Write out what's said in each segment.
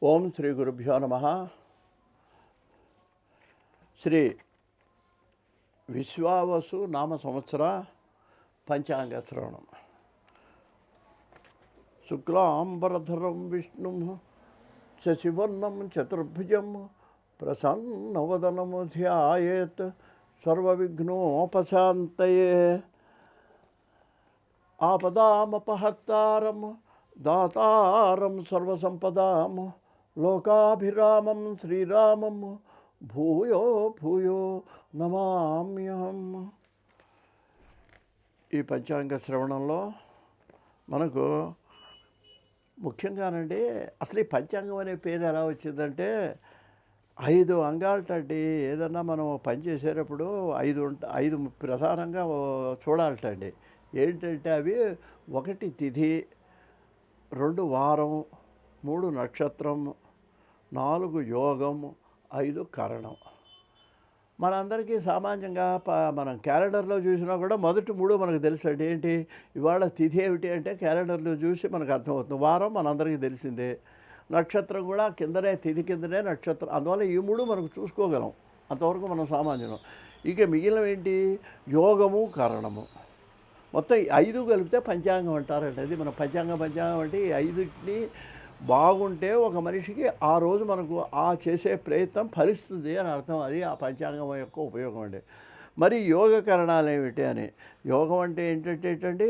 ఓం శ్రీ గురుభ్యో నమ. శ్రీ విశ్వావసు నామ సంవత్సర పంచాంగ శ్రవణం. శుక్లాంబరధరం విష్ణు శశివర్ణం చతుర్భుజం ప్రసన్నవదనము ధ్యాయేత్ సర్వవిఘ్నోపశాంతయే. ఆపదామపహర్తారం దాతారం సర్వసంపదాం లోకాభిరామం శ్రీరామం భూయో భూయో నమామ్యహం. ఈ పంచాంగ శ్రవణంలో మనకు ముఖ్యంగానండి అసలు ఈ పంచాంగం అనే పేరు ఎలా వచ్చిందంటే 5 అంగాలటండి. ఏదన్నా మనం పని చేసేటప్పుడు 5 ప్రధానంగా చూడాలటండి. ఏంటంటే అవి 1 తిథి, 2 వారం, 3 నక్షత్రం, 4 యోగం, 5 కరణం. మనందరికీ సామాన్యంగా మనం క్యాలెండర్లో చూసినా కూడా మొదటి 3 మనకు తెలుసండి. ఏంటి ఇవాళ తిథి ఏమిటి అంటే క్యాలెండర్లో చూసి మనకు అర్థమవుతుంది. వారం మనందరికీ తెలిసిందే, నక్షత్రం కూడా కిందనే, తిథి కిందనే నక్షత్రం. అందువల్ల ఈ 3 మనకు చూసుకోగలం, అంతవరకు మనం సామాన్యం. ఇక మిగిలినవి ఏంటి, యోగము, కరణము. మొత్తం 5 కలిపితే పంచాంగం అంటారండి. అది మన పంచాంగం అంటే ఈ 5టిని బాగుంటే ఒక మనిషికి ఆ రోజు మనకు ఆ చేసే ప్రయత్నం ఫలిస్తుంది అని అర్థం. అది ఆ పంచాంగం యొక్క ఉపయోగం అండి. మరి యోగ కరణాలు ఏమిటి అని, యోగం అంటే ఏంటంటే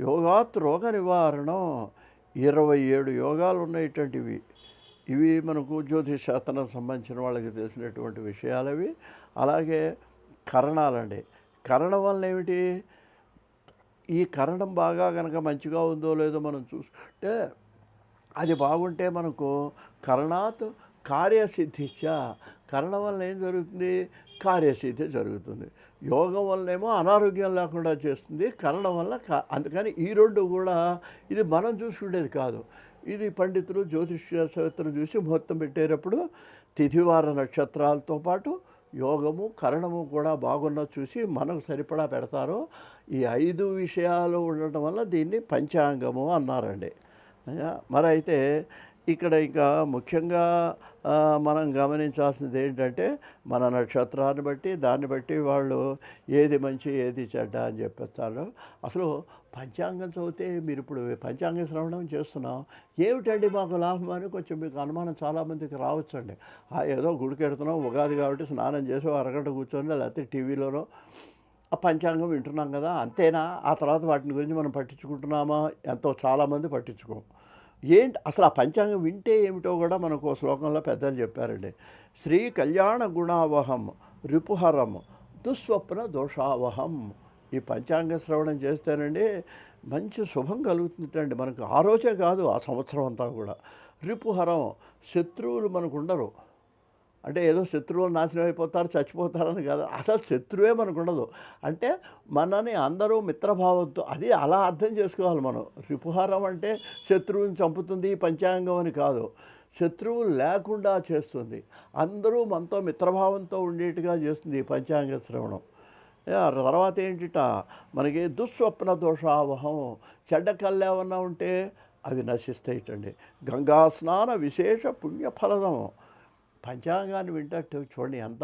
యోగాత్ రోగ నివారణం. 27 యోగాలు ఉన్నటువంటివి. ఇవి మనకు జ్యోతిష్ శాస్త్రం సంబంధించిన వాళ్ళకి తెలిసినటువంటి విషయాలు అవి. అలాగే కరణాలండి. కరణం వల్ల ఏమిటి, ఈ కరణం బాగా కనుక మంచిగా ఉందో లేదో మనం చూసుకుంటే అది బాగుంటే మనకు కరణాత్ కార్యసిద్ధిచ్చ. కరణం వల్ల ఏం జరుగుతుంది, కార్యసిద్ధి జరుగుతుంది. యోగం వల్లనేమో అనారోగ్యం లేకుండా చేస్తుంది, కరణం వల్ల అందుకని ఈ 2 కూడా ఇది మనం చూసుకునేది కాదు. ఇది పండితులు జ్యోతిష్శాస్త్రం చూసి ముహూర్తం పెట్టేటప్పుడు తిథివార నక్షత్రాలతో పాటు యోగము, కరణము కూడా బాగున్న చూసి మనకు సరిపడా పెడతారు. ఈ 5 విషయాలు ఉండటం వల్ల దీన్ని పంచాంగము అన్నారండి. మరి అయితే ఇక్కడ ఇంకా ముఖ్యంగా మనం గమనించాల్సింది ఏంటంటే మన నక్షత్రాన్ని బట్టి దాన్ని బట్టి వాళ్ళు ఏది మంచి ఏది చెడ్డ అని చెప్పేస్తారు. అసలు పంచాంగం చదివితే మీరు ఇప్పుడు పంచాంగ శ్రవణం చేస్తున్నాం, ఏమిటండి మాకు లాభం అని కొంచెం మీకు అనుమానం చాలామందికి రావచ్చండి. ఏదో గుడికి వెడుతున్నాం, ఉగాది కాబట్టి స్నానం చేసి అరగంట కూర్చొని లేకపోతే టీవీలోనో ఆ పంచాంగం వింటున్నాం కదా, అంతేనా? ఆ తర్వాత వాటిని గురించి మనం పట్టించుకుంటున్నామా? ఎంతో చాలామంది పట్టించుకోం. ఏంటి అసలు ఆ పంచాంగం వింటే ఏమిటో కూడా మనకు శ్లోకంలో పెద్దలు చెప్పారండి. శ్రీ కళ్యాణ గుణావహం రిపుహరం దుస్వప్న దోషావహం. ఈ పంచాంగ శ్రవణం చేస్తేనండి మంచి శుభం కలుగుతుందండి మనకు. ఆ రోజే కాదు, ఆ సంవత్సరం అంతా కూడా. రిపుహరం, శత్రువులు మనకు ఉండరు. అంటే ఏదో శత్రువులు నాశనం అయిపోతారు, చచ్చిపోతారని కాదు, అసలు శత్రువే మనకు ఉండదు. అంటే మనని అందరూ మిత్రభావంతో, అది అలా అర్థం చేసుకోవాలి మనం. రిపుహారం అంటే శత్రువుని చంపుతుంది పంచాంగం అని కాదు, శత్రువు లేకుండా చేస్తుంది, అందరూ మనతో మిత్రభావంతో ఉండేట్టుగా చేస్తుంది ఈ పంచాంగ శ్రవణం. తర్వాత ఏంటిట మనకి దుస్వప్న దోషావహం. చెడ్డ కళ్ళు ఏమన్నా ఉంటే అవి నశిస్తాయిటండి. గంగా స్నాన విశేష పుణ్యఫలదం. పంచాంగాన్ని వింటట్టు చూడండి ఎంత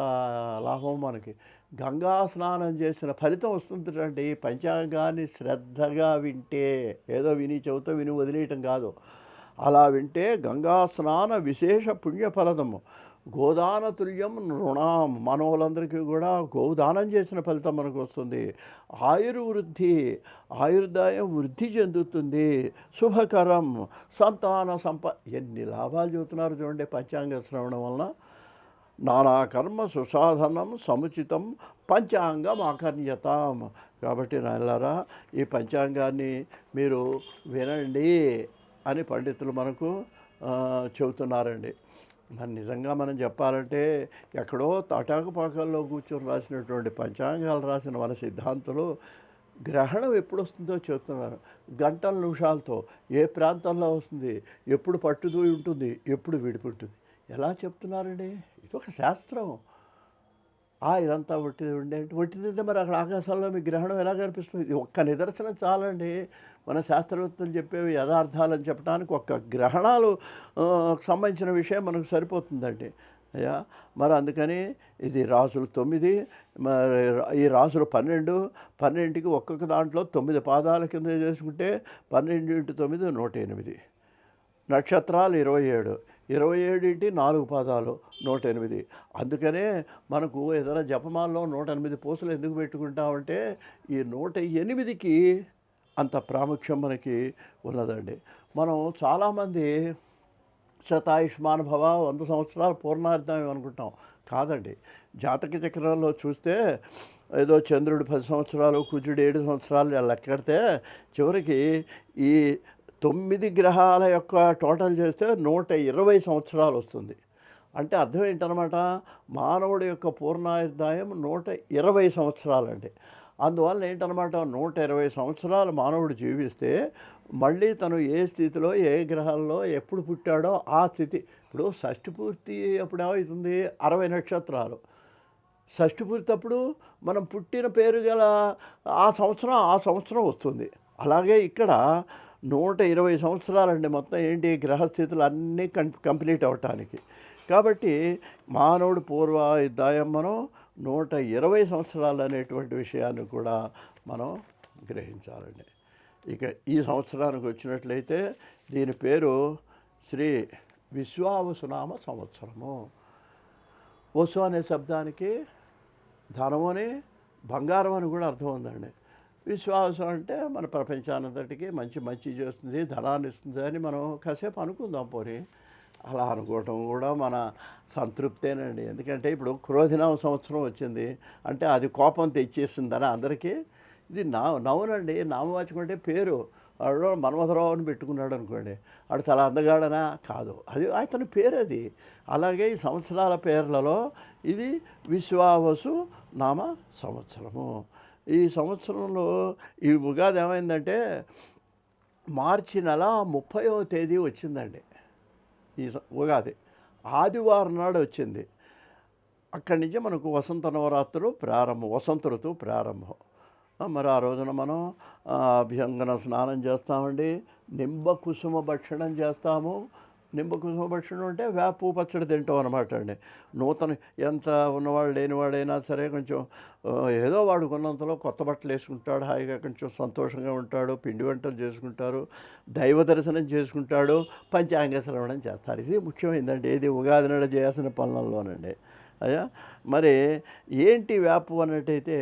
లాభం మనకి. గంగా స్నానం చేసిన ఫలితం వస్తుందండి పంచాంగాన్ని శ్రద్ధగా వింటే. ఏదో విని చెబుతూ విని వదిలేయటం కాదు, అలా వింటే గంగా స్నాన విశేష పుణ్యఫలదము. గోదాన తుల్యం నృణాం. మనోళ్ళందరికీ కూడా గోదానం చేసిన ఫలితం మనకు వస్తుంది. ఆయుర్వృద్ధి, ఆయుర్దాయం వృద్ధి చెందుతుంది. శుభకరం సంతాన ఎన్ని లాభాలు చెబుతున్నారు చూడండి పంచాంగ శ్రవణం వలన. నానాకర్మ సుసాధనం సముచితం పంచాంగం ఆకర్ణ్యతాం. కాబట్టి నాయలారా ఈ పంచాంగాన్ని మీరు వినండి అని పండితులు మనకు చెబుతున్నారండి. మరి నిజంగా మనం చెప్పాలంటే ఎక్కడో తాటాకుపాకల్లో కూర్చొని రాసినటువంటి పంచాంగాలు రాసిన మన సిద్ధాంతులు గ్రహణం ఎప్పుడు వస్తుందో చెప్తున్నారు. గంటల నిమిషాలతో ఏ ప్రాంతంలో వస్తుంది, ఎప్పుడు పట్టుదూయి ఉంటుంది, ఎప్పుడు విడిపుంటుంది, ఎలా చెప్తున్నారండి. ఇది ఒక శాస్త్రం. ఇదంతా ఒట్టిది ఉండేది. ఒట్టిదంటే మరి అక్కడ ఆకాశంలో మీ గ్రహణం ఎలా కనిపిస్తుంది? ఇది ఒక్క నిదర్శనం చాలండి మన శాస్త్రవేత్తలు చెప్పేవి యథార్థాలని చెప్పడానికి ఒక్క గ్రహణాలు సంబంధించిన విషయం మనకు సరిపోతుందండి అయ్యా. మరి అందుకని ఇది రాసులు 9, మరి ఈ రాసులు 12, 12కి ఒక్కొక్క దాంట్లో 9 పాదాల కింద చేసుకుంటే 12 × 9 108. నక్షత్రాలు 27, 27 × 4 పాదాలు 108. అందుకనే మనకు ఏదైనా జపమాలలో 108 పూసలు ఎందుకు పెట్టుకుంటామంటే ఈ 108కి అంత ప్రాముఖ్యం మనకి ఉన్నదండి. మనం చాలామంది శతాయుష్మాన్ భవ 100 సంవత్సరాలు పూర్ణార్థం అనుకుంటాం. కాదండి, జాతక చక్రంలో చూస్తే ఏదో చంద్రుడు 10 సంవత్సరాలు, కుజుడు 7 సంవత్సరాలు లెక్కడితే చివరికి ఈ 9 గ్రహాల యొక్క టోటల్ చేస్తే 120 సంవత్సరాలు వస్తుంది. అంటే అర్థం ఏంటనమాట, మానవుడి యొక్క పూర్ణాయుర్దాయం 120 సంవత్సరాలండి. అందువల్ల ఏంటనమాట 120 సంవత్సరాలు మానవుడు జీవిస్తే మళ్ళీ తను ఏ స్థితిలో ఏ గ్రహాల్లో ఎప్పుడు పుట్టాడో ఆ స్థితి. ఇప్పుడు షష్ఠి పూర్తి అప్పుడు ఏమవుతుంది, 60 నక్షత్రాలు. షష్ఠి పూర్తి అప్పుడు మనం పుట్టిన పేరు గల ఆ సంవత్సరం వస్తుంది. అలాగే ఇక్కడ 120 సంవత్సరాలండి మొత్తం ఏంటి గ్రహస్థితులు అన్నీ కంప్లీట్ అవ్వటానికి. కాబట్టి మానవుడు పూర్వాయుర్దాయం మనం 120 సంవత్సరాలు అనేటువంటి విషయాన్ని కూడా మనం గ్రహించాలండి. ఇక ఈ సంవత్సరానికి వచ్చినట్లయితే దీని పేరు శ్రీ విశ్వావసునామ సంవత్సరము. వసు అనే శబ్దానికి ధనము అని, బంగారం అని కూడా అర్థం ఉందండి. విశ్వాసం అంటే మన ప్రపంచానంతటికి మంచి చేస్తుంది, ధనాన్ని ఇస్తుంది అని మనం కాసేపు అనుకుందాం. పోనీ అలా అనుకోవటం కూడా మన సంతృప్తేనండి. ఎందుకంటే ఇప్పుడు క్రోధినామ సంవత్సరం వచ్చింది అంటే అది కోపం తెచ్చేసిందని అందరికీ. ఇది నవ్వునండి. నామవాచకం అంటే పేరు. వాడు మన్మథరావు అని పెట్టుకున్నాడు అనుకోండి, వాడు చాలా అందగాడనా కాదు, అది అతని పేరు అది. అలాగే ఈ సంవత్సరాల పేర్లలో ఇది విశ్వావసు నామ సంవత్సరము. ఈ సంవత్సరంలో ఈ ఉగాది ఏమైందంటే మార్చి నెల 30వ తేదీ వచ్చిందండి. ఈ ఉగాది ఆదివారం నాడు వచ్చింది. అక్కడి నుంచి మనకు వసంత నవరాత్రులు ప్రారంభం, వసంత ఋతువు ప్రారంభం. మరి ఆ రోజున మనం అభ్యంగన స్నానం చేస్తామండి, నింబ కుసుమ భక్షణం చేస్తాము. నింబ కుసుమ భక్షణం అంటే వేప పచ్చడి తింటాం అనమాట అండి. ఎంత ఉన్నవాడు లేనివాడైనా సరే కొంచెం ఏదో వాడు కొన్నంతలో కొత్త బట్టలు వేసుకుంటాడు, హాయిగా కొంచెం సంతోషంగా ఉంటాడు, పిండి వంటలు చేసుకుంటారు, దైవ దర్శనం చేసుకుంటాడు, పంచాంగ శ్రవణం చేస్తారు. ఇది ముఖ్యమైందండి. ఇది ఉగాది నాడు చేయాల్సిన పనులలోనండి. అయ్యా మరి ఏంటి వేపు అన్నట్టయితే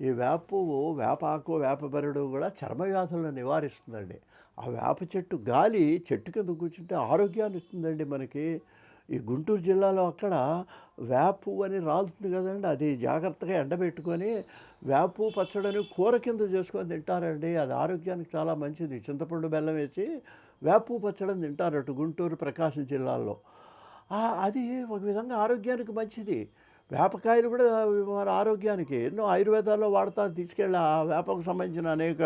ఈ వేపాకు వేపబెరడు కూడా చర్మ వ్యాధులను నివారిస్తుందండి. ఆ వేప చెట్టు గాలి చెట్టు కింద కూర్చుంటే ఆరోగ్యాన్ని ఇస్తుందండి మనకి. ఈ గుంటూరు జిల్లాలో అక్కడ వేపు అని రాలుతుంది కదండి, అది జాగ్రత్తగా ఎండబెట్టుకొని వేపు పచ్చడిని కూర కింద చేసుకొని తింటారండి. అది ఆరోగ్యానికి చాలా మంచిది. చింతపండు బెల్లం వేసి వేపు పచ్చడిని తింటారట గుంటూరు, ప్రకాశం జిల్లాల్లో. అది ఒక విధంగా ఆరోగ్యానికి మంచిది. వేపకాయలు కూడా మన ఆరోగ్యానికి ఎన్నో ఆయుర్వేదాల్లో వాడతారు, తీసుకెళ్ళి ఆ వేపకు సంబంధించిన అనేక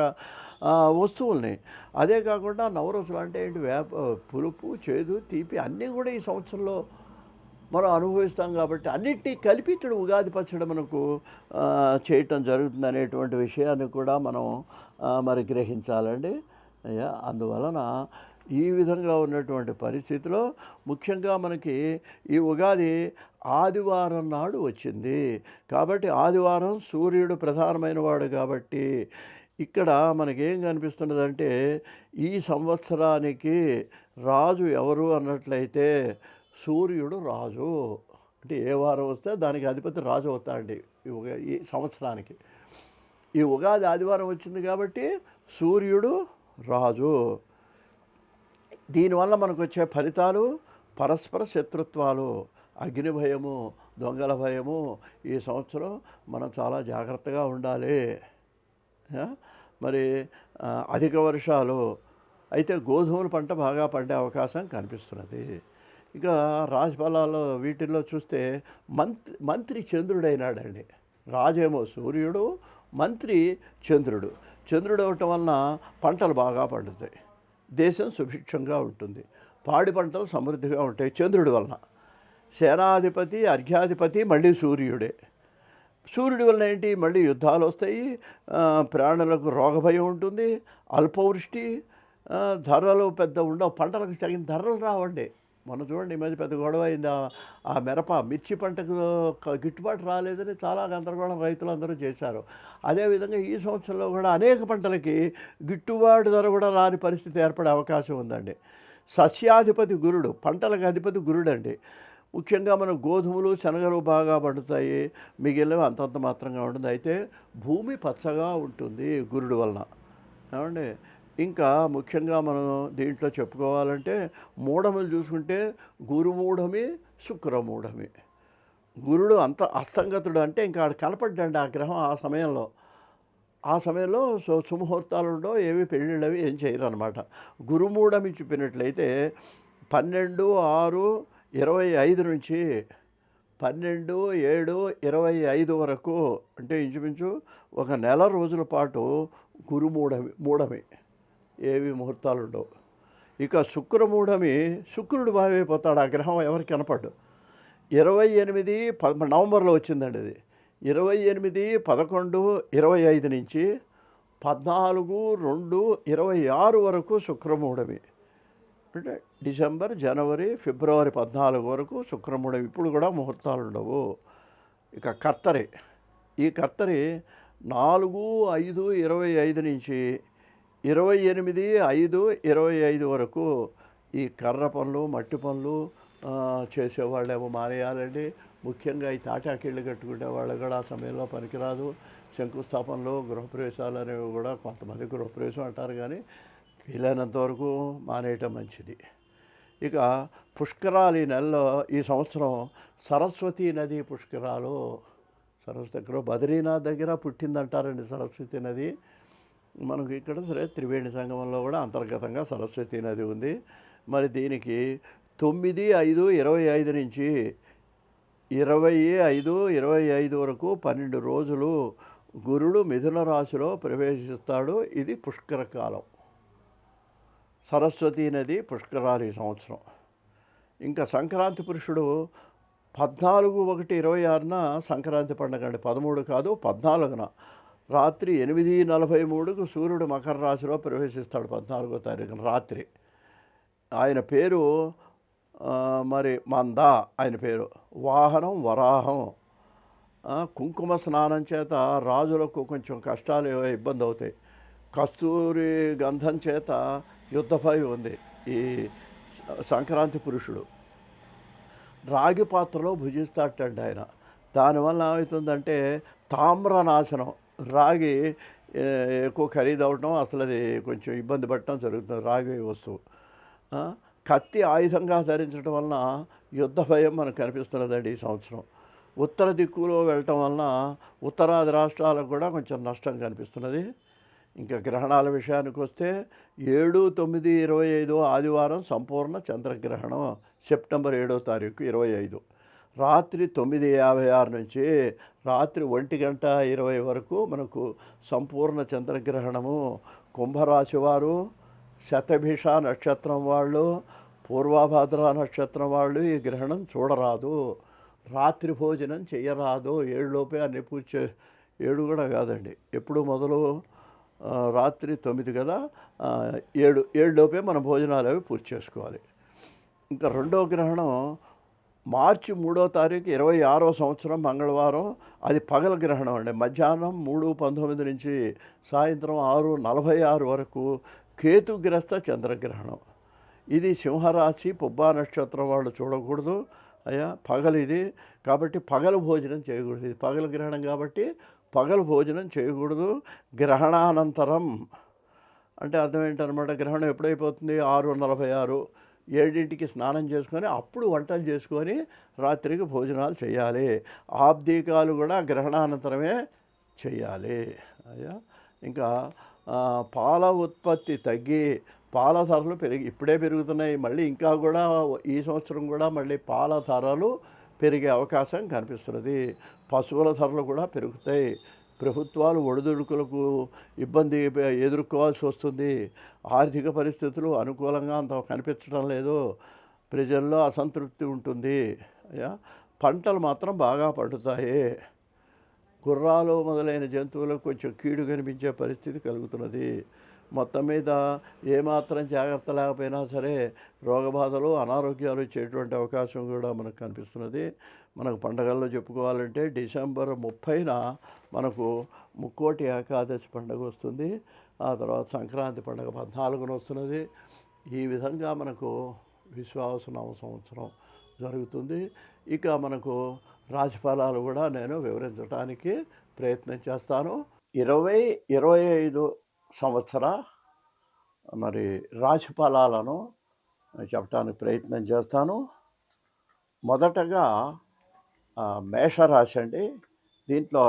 వస్తువుల్ని. అదే కాకుండా నవరసులు అంటే ఏంటి, వేప పులుపు, చేదు, తీపి అన్నీ కూడా ఈ సంవత్సరంలో మనం అనుభవిస్తాం. కాబట్టి అన్నిటినీ కలిపి ఇక్కడ ఉగాది పచ్చడి మనకు చేయటం జరుగుతుంది అనేటువంటి విషయాన్ని కూడా మనం మరి గ్రహించాలండి. అందువలన ఈ విధంగా ఉన్నటువంటి పరిస్థితిలో ముఖ్యంగా మనకి ఈ ఉగాది ఆదివారం నాడు వచ్చింది. కాబట్టి ఆదివారం సూర్యుడు ప్రధానమైన వాడు కాబట్టి ఇక్కడ మనకేం కనిపిస్తున్నదంటే ఈ సంవత్సరానికి రాజు ఎవరు అన్నట్లయితే సూర్యుడు రాజు. అంటే ఏ వారం వస్తే దానికి అధిపతి రాజు అవుతాడండి ఈ సంవత్సరానికి. ఈ ఉగాది ఆదివారం వచ్చింది కాబట్టి సూర్యుడు రాజు. దీనివల్ల మనకు వచ్చే ఫలితాలు పరస్పర శత్రుత్వాలు, అగ్ని భయము, దొంగల భయము. ఈ సంవత్సరం మనం చాలా జాగ్రత్తగా ఉండాలి. మరి అధిక వర్షాలు అయితే గోధుమల పంట బాగా పండే అవకాశం కనిపిస్తున్నది. ఇక రాశిఫలాల్లో వీటిల్లో చూస్తే మంత్రి చంద్రుడైనాడండి. రాజేమో సూర్యుడు, మంత్రి చంద్రుడు. చంద్రుడు అవటం వలన పంటలు బాగా పండుతాయి, దేశం సుభిక్షంగా ఉంటుంది, పాడి పంటలు సమృద్ధిగా ఉంటాయి చంద్రుడి వలన. సేనాధిపతి, అర్ఘ్యాధిపతి మళ్ళీ సూర్యుడే. సూర్యుడి వలన ఏంటి మళ్ళీ యుద్ధాలు వస్తాయి, ప్రాణులకు రోగభయం ఉంటుంది, అల్పవృష్టి, ధరలు పెద్ద ఉండవు, పంటలకు తగిన ధరలు రావండి. మొన్న చూడండి ఈ మధ్య పెద్ద గొడవ అయింది. ఆ మిర్చి పంటకు గిట్టుబాటు రాలేదని చాలా గందరగోళం రైతులందరూ చేశారు. అదేవిధంగా ఈ సంవత్సరంలో కూడా అనేక పంటలకి గిట్టుబాటు ధర కూడా రాని పరిస్థితి ఏర్పడే అవకాశం ఉందండి. సస్యాధిపతి గురుడు, పంటలకు అధిపతి గురుడండి. ముఖ్యంగా మన గోధుమలు శనగలు బాగా పండుతాయి, మిగిలినవి అంతంత మాత్రంగా ఉంటుంది. అయితే భూమి పచ్చగా ఉంటుంది గురుడు వలన. ఏమండి, ఇంకా ముఖ్యంగా మనం దీంట్లో చెప్పుకోవాలంటే మూఢములు చూసుకుంటే గురుమూఢమి, శుక్రమూఢమి. గురుడు అంత అస్తంగతుడు అంటే ఇంకా ఆడ కనపడ్డండి ఆ గ్రహం ఆ సమయంలో సుముహూర్తాలు ఉండవు, ఏవి పెళ్ళిళ్ళు అవి ఏం చేయరు అనమాట. గురుమూఢమి చూపినట్లయితే 12/6/25 నుంచి 12/7/25 వరకు, అంటే ఇంచుమించు ఒక నెల రోజుల పాటు మూఢమి, ఏవి ముహూర్తాలు ఉండవు. ఇక శుక్రమూఢమి, శుక్రుడు బాగైపోతాడు, ఆ గ్రహం ఎవరికి కనపడ్డు. 28 నవంబర్లో వచ్చిందండి అది. 28/11/25 నుంచి 14/2/26 వరకు శుక్రమూఢమి. అంటే డిసెంబర్, జనవరి, ఫిబ్రవరి 14 వరకు శుక్రమూఢమి. ఇప్పుడు కూడా ముహూర్తాలు ఉండవు. ఇక కర్తరి, ఈ కర్తరి 4/5/25 నుంచి 28/5/25 వరకు ఈ కర్ర పనులు, మట్టి పనులు చేసేవాళ్ళేమో మానేయాలండి. ముఖ్యంగా ఈ తాటాకిళ్ళు కట్టుకునే వాళ్ళు కూడా ఆ సమయంలో పనికిరాదు. శంకుస్థాపనలు, గృహప్రవేశాలు అనేవి కూడా కొంతమంది గృహప్రవేశం అంటారు, కానీ వీలైనంత వరకు మానేయటం మంచిది. ఇక పుష్కరాలు ఈ నెలలో, ఈ సంవత్సరం సరస్వతీ నది పుష్కరాలు. సరస్వతి దగ్గర బద్రీనాథ్ దగ్గర పుట్టిందంటారండి సరస్వతి నది. మనకు ఇక్కడ సరే త్రివేణి సంగమంలో కూడా అంతర్గతంగా సరస్వతి నది ఉంది. మరి దీనికి 9/5/25 నుంచి 25/25 వరకు 12 రోజులు గురుడు మిథున రాశిలో ప్రవేశిస్తాడు. ఇది పుష్కర కాలం, సరస్వతీ నది పుష్కరాలు ఈ సంవత్సరం. ఇంకా సంక్రాంతి పురుషుడు 14/1/26న సంక్రాంతి పండుగ అండి. 13 కాదు, 14న రాత్రి 8:43కు సూర్యుడు మకర రాశిలో ప్రవేశిస్తాడు. 14వ తారీఖున రాత్రి. ఆయన పేరు మరి మంద, ఆయన పేరు. వాహనం వరాహం. కుంకుమ స్నానం చేత రాజులకు కొంచెం కష్టాలు ఇబ్బంది అవుతాయి. కస్తూరి గంధం చేత యుద్ధభయం ఉంది ఈ సంక్రాంతి పురుషుడు. రాగి పాత్రలో భుజిస్తాటండి ఆయన. దానివల్ల ఏమవుతుందంటే తామ్రనాశనం, రాగి ఎక్కువ ఖరీదు అవటం, అసలు అది కొంచెం ఇబ్బంది పడటం జరుగుతుంది రాగి వస్తువు. కత్తి ఆయుధంగా ధరించడం వలన యుద్ధ భయం మనకు కనిపిస్తున్నదండి ఈ సంవత్సరం. ఉత్తర దిక్కులో వెళ్ళటం వలన ఉత్తరాది రాష్ట్రాలకు కూడా కొంచెం నష్టం కనిపిస్తున్నది. ఇంకా గ్రహణాల విషయానికి వస్తే 7/9/25 ఆదివారం సంపూర్ణ చంద్రగ్రహణం. సెప్టెంబర్ 7వ తారీఖు 25 రాత్రి 9:56 నుంచి రాత్రి 1:20 వరకు మనకు సంపూర్ణ చంద్రగ్రహణము. కుంభరాశి వారు, శతభిష నక్షత్రం వాళ్ళు, పూర్వభాద్ర నక్షత్రం వాళ్ళు ఈ గ్రహణం చూడరాదు. రాత్రి భోజనం చేయరాదు. 7లోపే అన్ని పూజ 7 కూడా కాదండి, ఎప్పుడు మొదలు రాత్రి 9 కదా, 7లోపే మన భోజనాలు అవి పూర్తి చేసుకోవాలి. ఇంకా రెండవ గ్రహణం మార్చి 3వ తారీఖు 26వ సంవత్సరం మంగళవారం. అది పగల గ్రహణం అండి. మధ్యాహ్నం 3:19 నుంచి సాయంత్రం 6:46 వరకు కేతుగ్రస్త చంద్రగ్రహణం. ఇది సింహరాశి పుబ్బా నక్షత్రం వాళ్ళు చూడకూడదు అయ్యా, పగలిది కాబట్టి పగలు భోజనం చేయకూడదు. ఇది పగల గ్రహణం కాబట్టి పగలు భోజనం చేయకూడదు. గ్రహణానంతరం అంటే అర్థం ఏంటనమాట, గ్రహణం ఎప్పుడైపోతుంది 6:46, 7ంటికి స్నానం చేసుకొని అప్పుడు వంటలు చేసుకొని రాత్రికి భోజనాలు చేయాలి. ఆబ్దీకాలు కూడా గ్రహణానంతరమే చేయాలి అయ్యా. ఇంకా పాల ఉత్పత్తి తగ్గి పాల ధరలు ఇప్పుడే పెరుగుతున్నాయి. మళ్ళీ ఇంకా కూడా ఈ సంవత్సరం కూడా మళ్ళీ పాల ధరలు పెరిగే అవకాశం కనిపిస్తున్నది. పశువుల ధరలు కూడా పెరుగుతాయి. ప్రభుత్వాలు ఒడిదుడుకులకు ఇబ్బంది ఎదుర్కోవాల్సి వస్తుంది. ఆర్థిక పరిస్థితులు అనుకూలంగా అంత కనిపించడం లేదు. ప్రజల్లో అసంతృప్తి ఉంటుంది. పంటలు మాత్రం బాగా పండుతాయి. గుర్రాలు మొదలైన జంతువులకు కొంచెం కీడు కనిపించే పరిస్థితి కలుగుతున్నది. మొత్తం మీద ఏమాత్రం జాగ్రత్త లేకపోయినా సరే రోగబాధలు, అనారోగ్యాలు వచ్చేటువంటి అవకాశం కూడా మనకు కనిపిస్తున్నది. మనకు పండగల్లో చెప్పుకోవాలంటే డిసెంబర్ 30న మనకు ముక్కోటి ఏకాదశి పండుగ వస్తుంది. ఆ తర్వాత సంక్రాంతి పండుగ 14న వస్తున్నది. ఈ విధంగా మనకు విశ్వావసు సంవత్సరం జరుగుతుంది. ఇక మనకు రాశిఫలాలు కూడా నేను వివరించడానికి ప్రయత్నం చేస్తాను. 2025 సంవత్సర మరి రాశిఫలాలను చెప్పడానికి ప్రయత్నం చేస్తాను. మొదటగా మేషరాశి అండి. దీంట్లో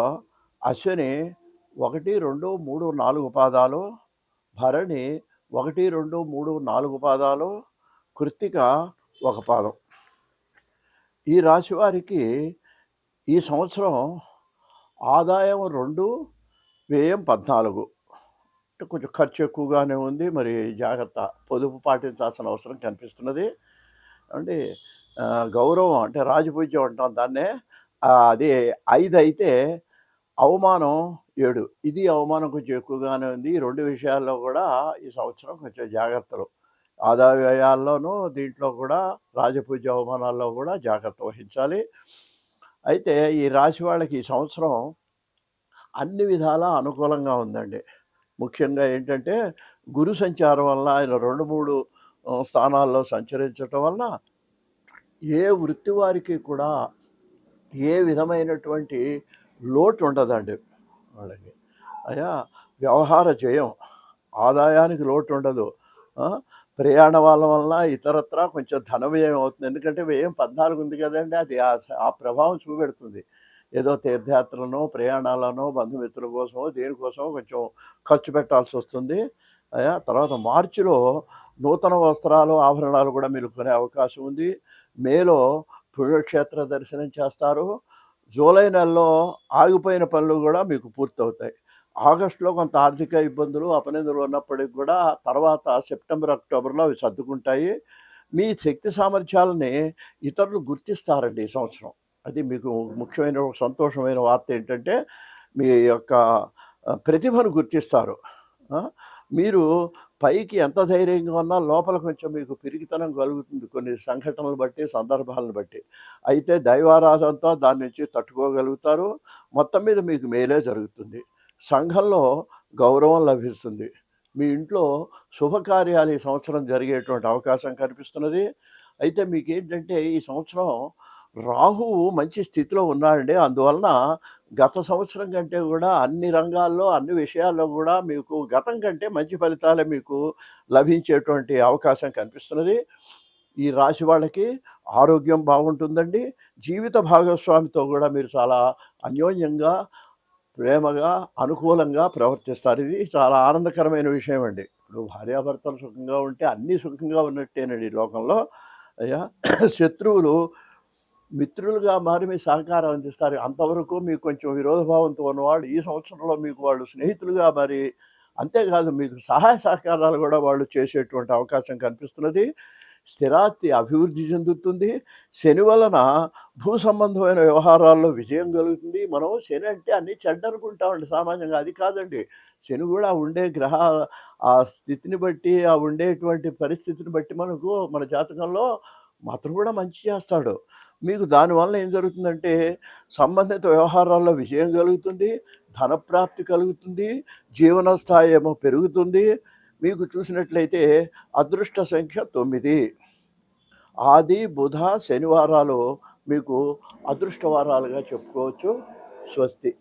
అశ్విని 1, 2, 3, 4 పాదాలు, భరణి 1, 2, 3, 4 పాదాలు, కృత్తిక 1 పాదం. ఈ రాశి వారికి ఈ సంవత్సరం ఆదాయం 2, వ్యయం 14. కొంచెం ఖర్చు ఎక్కువగానే ఉంది. మరి జాగ్రత్త, పొదుపు పాటించాల్సిన అవసరం కనిపిస్తున్నది. అంటే గౌరవం అంటే రాజపూజ్యం అంటాం దాన్నే. అది 5 అయితే అవమానం 7. ఇది అవమానం కొంచెం ఎక్కువగానే ఉంది. ఈ 2 విషయాల్లో కూడా ఈ సంవత్సరం కొంచెం జాగ్రత్తలు. ఆదాయ వ్యయాల్లోనూ దీంట్లో కూడా రాజపూజ్య అవమానాల్లో కూడా జాగ్రత్త వహించాలి. అయితే ఈ రాశి వాళ్ళకి ఈ సంవత్సరం అన్ని విధాలా అనుకూలంగా ఉందండి. ముఖ్యంగా ఏంటంటే గురు సంచారం వల్ల ఆయన 2, 3 స్థానాల్లో సంచరించటం వల్ల ఏ వృత్తి వారికి కూడా ఏ విధమైనటువంటి లోటు ఉండదండి వాళ్ళకి. అయ్యా వ్యవహార జయం, ఆదాయానికి లోటు ఉండదు. ప్రయాణ వాళ్ళ వల్ల ఇతరత్రా కొంచెం ధన వ్యయం అవుతుంది. ఎందుకంటే వ్యయం 14 ఉంది కదండి, అది ఆ ప్రభావం చూపెడుతుంది. ఏదో తీర్థయాత్రలను, ప్రయాణాలను, బంధుమిత్రుల కోసమో దేనికోసమో కొంచెం ఖర్చు పెట్టాల్సి వస్తుంది. తర్వాత మార్చిలో నూతన వస్త్రాలు, ఆభరణాలు కూడా మీరు కొనే అవకాశం ఉంది. మేలో పుణ్యక్షేత్ర దర్శనం చేస్తారు. జూలై నెలలో ఆగిపోయిన పనులు కూడా మీకు పూర్తవుతాయి. ఆగస్టులో కొంత ఆర్థిక ఇబ్బందులు, అపనిందులు ఉన్నప్పటికి కూడా తర్వాత సెప్టెంబర్, అక్టోబర్లో అవి సర్దుకుంటాయి. మీ శక్తి సామర్థ్యాలని ఇతరులు గుర్తిస్తారండి ఈ సంవత్సరం. అది మీకు ముఖ్యమైన సంతోషమైన వార్త ఏంటంటే మీ యొక్క ప్రతిభను గుర్తిస్తారు. మీరు పైకి ఎంత ధైర్యంగా ఉన్నా లోపల కొంచెం మీకు పిరికితనం కలుగుతుంది కొన్ని సంఘటనలు బట్టి, సందర్భాలను బట్టి. అయితే దైవారాధనతో దాని నుంచి తట్టుకోగలుగుతారు. మొత్తం మీద మీకు మేలే జరుగుతుంది. సంఘంలో గౌరవం లభిస్తుంది. మీ ఇంట్లో శుభకార్యాలు ఈ సంవత్సరం జరిగేటువంటి అవకాశం కనిపిస్తున్నది. అయితే మీకేంటంటే ఈ సంవత్సరం రాహువు మంచి స్థితిలో ఉన్నాడండి. అందువలన గత సంవత్సరం కంటే కూడా అన్ని రంగాల్లో, అన్ని విషయాల్లో కూడా మీకు గతం కంటే మంచి ఫలితాలే మీకు లభించేటువంటి అవకాశం కనిపిస్తున్నది. ఈ రాశి వాళ్ళకి ఆరోగ్యం బాగుంటుందండి. జీవిత భాగస్వామితో కూడా మీరు చాలా అన్యోన్యంగా, ప్రేమగా, అనుకూలంగా ప్రవర్తిస్తారు. ఇది చాలా ఆనందకరమైన విషయం అండి. ఇప్పుడు భార్యాభర్తలు సుఖంగా ఉంటే అన్నీ సుఖంగా ఉన్నట్టేనండి ఈ లోకంలో. అయ్యా శత్రువులు మిత్రులుగా మారి మీ సహకారం అందిస్తారు. అంతవరకు మీకు కొంచెం విరోధభావంతో ఉన్నవాళ్ళు ఈ సంవత్సరంలో మీకు వాళ్ళు స్నేహితులుగా మరి, అంతేకాదు మీకు సహాయ సహకారాలు కూడా వాళ్ళు చేసేటువంటి అవకాశం కనిపిస్తున్నది. స్థిరాస్తి అభివృద్ధి చెందుతుంది. శని వలన భూ సంబంధమైన వ్యవహారాల్లో విజయం కలుగుతుంది. మనం శని అంటే అన్నీ చెడ్డ అనుకుంటామండి సామాన్యంగా, అది కాదండి. శని కూడా ఉండే గ్రహ ఆ స్థితిని బట్టి, ఆ ఉండేటువంటి పరిస్థితిని బట్టి మనకు మన జాతకంలో మాత్రం కూడా మంచి చేస్తాడు. మీకు దానివల్ల ఏం జరుగుతుందంటే సంబంధిత వ్యవహారాల్లో విజయం కలుగుతుంది, ధనప్రాప్తి కలుగుతుంది, జీవన స్థాయి ఏమో పెరుగుతుంది. మీకు చూసినట్లయితే అదృష్ట సంఖ్య 9. ఆది, బుధ, శనివారాలు మీకు అదృష్టవారాలుగా చెప్పుకోవచ్చు. స్వస్తి.